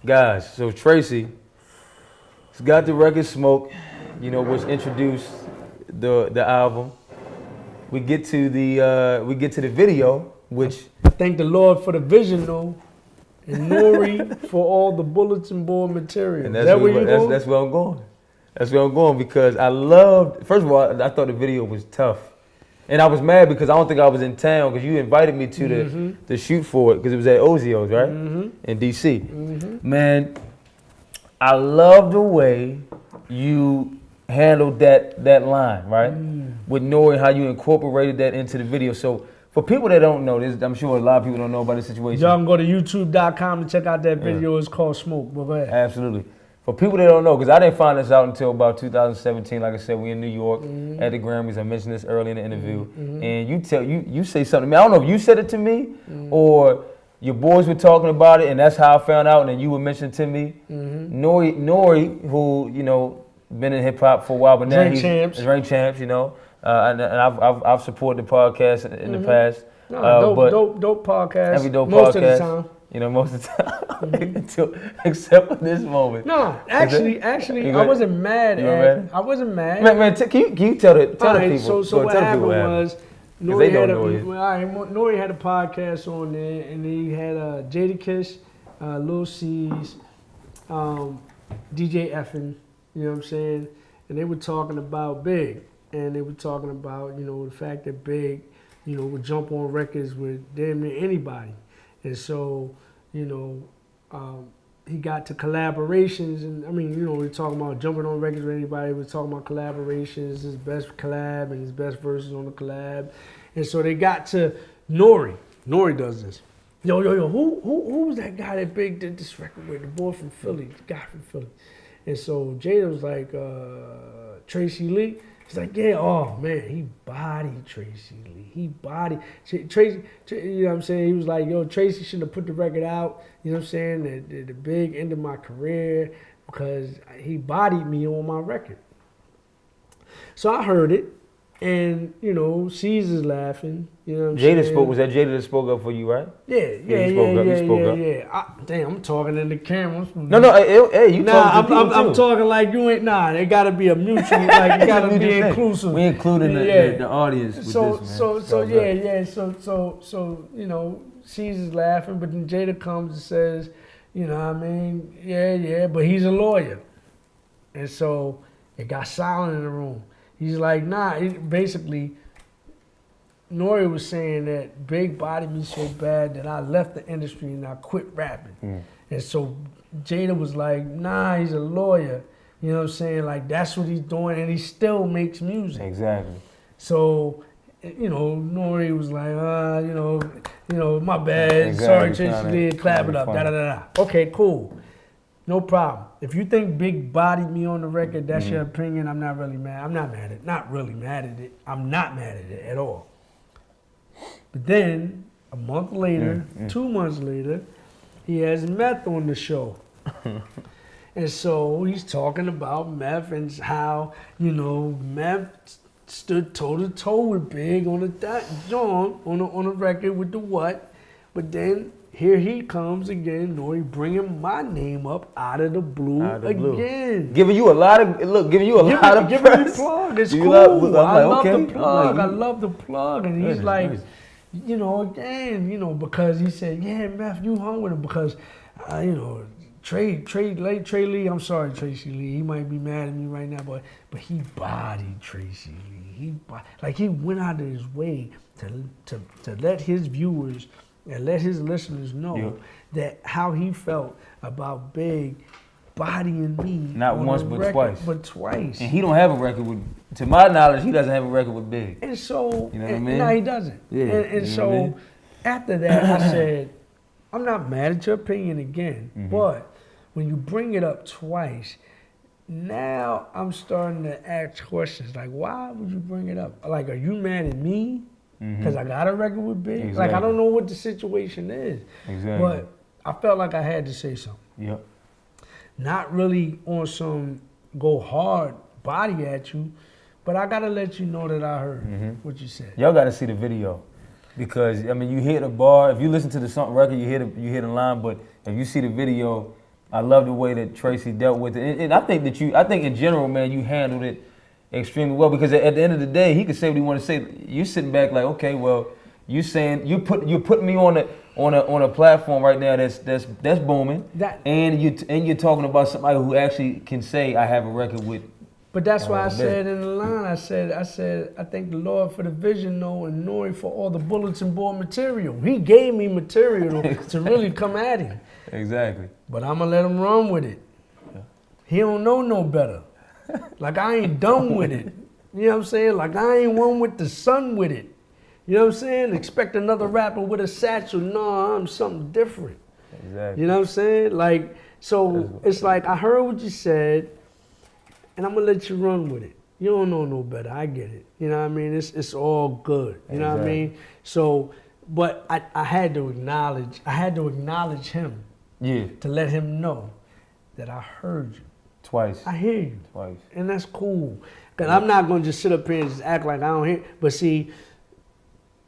Guys, so Tracey has got the record Smoke, which introduced the album. We get to the video, which I thank the Lord for the vision, though, and N.O.R.E. for all the bulletin board material. and Is that where you going? that's where I'm going. That's where I'm going because I loved. First of all, I thought the video was tough, and I was mad because I don't think I was in town because you invited me to the shoot for it because it was at Ozio's, right, in DC. Man, I love the way you handled that line, right, with N.O.R.E. how you incorporated that into the video. So for people that don't know this, I'm sure a lot of people don't know about the situation. Y'all can go to youtube.com to check out that video. It's called Smoke. But go ahead. Absolutely. For people that don't know, because I didn't find this out until about 2017. Like I said, we in New York at the Grammys. I mentioned this early in the interview. And you say something to me. I don't know if you said it to me or your boys were talking about it, and that's how I found out. And then you were mentioning to me, N.O.R.E., who been in hip hop for a while, but now he's ranked champs. And I've supported the podcast in the past. Dope podcast. Every dope most podcast. Of the time. Most of the time, except for this moment. No, actually, I wasn't mad. I wasn't mad. Man, can you tell the people? So what happened was, N.O.R.E. had a podcast on there, and he had Jadakiss, Lil C's, DJ Effin, you know what I'm saying? And they were talking about Big, and they were talking about, the fact that Big, would jump on records with damn near anybody. And so, he got to collaborations, and we're talking about jumping on records with anybody. We're talking about collaborations, his best collab and his best verses on the collab. And so they got to N.O.R.E. N.O.R.E. does this. Yo, who was that guy that Big did this record with? The boy from Philly, the guy from Philly. And so Jada was like, Tracey Lee. He's like, yeah, oh man, he bodied Tracey Lee. He bodied Tracey, you know what I'm saying? He was like, yo, Tracey shouldn't have put the record out, you know what I'm saying? The Big ended my career because he bodied me on my record. So I heard it, and, Caesar's laughing, you know what I'm saying? Was that Jada that spoke up for you, right? Yeah. Damn, I'm talking in the camera. Hey, you talking to people too. I'm talking like you ain't, it gotta be a mutual, like, it gotta be inclusive. We including the audience with this, man. So, Caesar's laughing, but then Jada comes and says, but he's a lawyer. And so it got silent in the room. He's like, basically, N.O.R.E. was saying that Big bodied me so bad that I left the industry and I quit rapping. And so Jada was like, he's a lawyer. You know what I'm saying? Like, that's what he's doing, and he still makes music. Exactly. So, N.O.R.E. was like, my bad. Exactly. Sorry, Tracey Lee, clap it up, da-da-da-da. Okay, cool. No problem. If you think Big bodied me on the record, that's your opinion. I'm not really mad. I'm not mad at it. Not really mad at it. I'm not mad at it at all. But then, a month later, 2 months later, he has Meth on the show. And so he's talking about Meth and how, Meth stood toe-to-toe with Big on on a record with the what. But then here he comes again, N.O.R.E. bringing my name up out of the blue again. Giving you a lot of press. Giving me the plug. It's cool. I love the plug. I love the plug. And he's like, because he said, yeah, Meth, you hung with him because, Trey Lee, I'm sorry, Tracey Lee. He might be mad at me right now, but he bodied Tracey Lee. He went out of his way to let his viewers and let his listeners know that how he felt about Big bodying me. Not once, but twice. But twice. And he don't have a record with, to my knowledge, he doesn't have a record with Big. And so, you know what I mean? No, he doesn't. Yeah. And so, after that, I said, I'm not mad at your opinion again, but when you bring it up twice, now I'm starting to ask questions like, why would you bring it up? Like, are you mad at me? Because I got a record with Big? Exactly. Like, I don't know what the situation is. Exactly. But I felt like I had to say something. Yep. Not really on some go hard body at you, but I got to let you know that I heard what you said. Y'all got to see the video. Because, you hear the bar. If you listen to the song record, you hear the line. But if you see the video, I love the way that Tracey dealt with it, and I think in general, man, you handled it extremely well because at the end of the day, he could say what he want to say. You're sitting back like, okay, well, you're putting me on a platform right now that's booming, and you're talking about somebody who actually can say I have a record with. But that's why I said in the line, I said, I thank the Lord for the vision, and N.O.R.E for all the bulletin board material. He gave me material to really come at him. Exactly. But I'm gonna let him run with it. Yeah. He don't know no better. Like I ain't done with it. You know what I'm saying? Like I ain't one with the sun with it. You know what I'm saying? Expect another rapper with a satchel. No, I'm something different. Exactly. You know what I'm saying? Like, so it's like I heard what you said, and I'm gonna let you run with it. You don't know no better. I get it. You know what I mean? It's all good. You know what I mean? So, but I had to acknowledge him. Yeah. To let him know that I heard you. Twice. I hear you. Twice. And that's cool. Because I'm not going to just sit up here and just act like I don't hear. But see,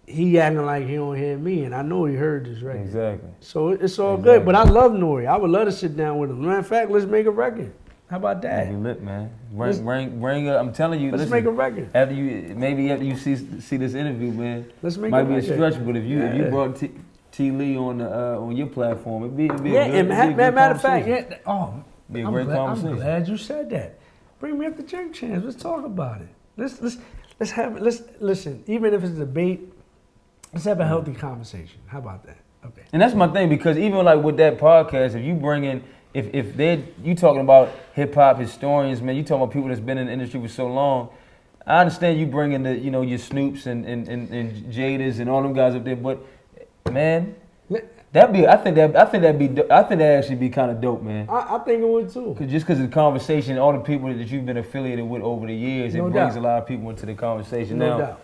he acting like he don't hear me. And I know he heard this record. Exactly. So it's all good. But I love N.O.R.E. I would love to sit down with him. Matter of fact, let's make a record. How about that? Be lit, man. Bring I'm telling you. Let's make a record. After you see this interview, man. Let's make might a record. Might be a stretch, but if you brought T. Lee on your platform, it'd be a good, matter of fact, I'm glad you said that. Bring me up to Jerk Chance. Let's talk about it. Let's listen. Even if it's a debate, let's have a healthy conversation. How about that? Okay. And that's my thing because even like with that podcast, if you bring in, you talking about hip hop historians, man, you talking about people that's been in the industry for so long. I understand you bringing the your Snoops and Jadas and all them guys up there, but man, I think that actually be kind of dope, man. I think it would too. Just because of the conversation, all the people that you've been affiliated with over the years, it brings a lot of people into the conversation. No doubt.